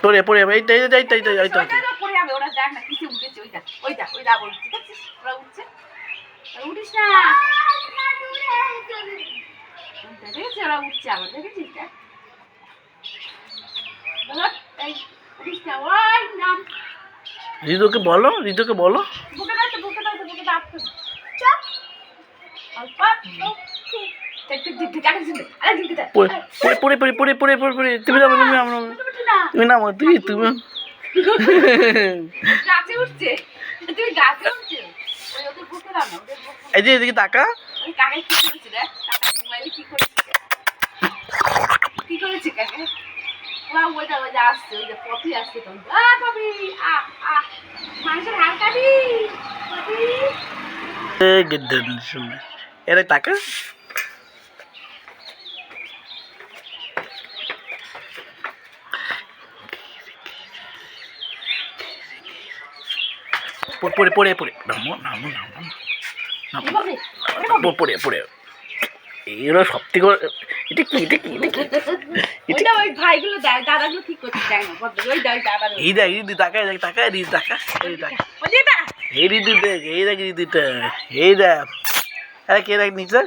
পড়ে পড়ে এইটা এইটা এইটা এইটা এইটা পড়ে যাবে ওরা দেখ না কিসে উঠেছে ওই দা বলছি দেখছিস ওরা উঠছে উঠিস না দেখেছি ওরা উঠছে আবার দেখেছিস দেখ এই উঠিস না ওই নাম রিদুকে বলো বুকে দাও চাপ অল্প পড়ে তুমি নামো তুমি গাছে উঠছে তুমি গাছে উঠছে ওদের বুকে দাও না এই যে এদিকে তাকা ওই কাকে কি করেছে দেখ কাকা মোবাইলে কি করেছে কাকে ওই যে আসছে ওই যে পপি আসছে তখন পপি মানুষের হাল কাটি পপি গেদ্দান শুনে এরা তাকা পড়ে নামো পড়ে এরা সব থেকে এটা কি ওই ভাইগুলো দাদাগুলো ঠিক করছে দেখ না ওই দাদা এই দেখ তাকা এই রিদু দেখ এই দেখ রিদুটা এই দেখ আরে কে দেখ নিচে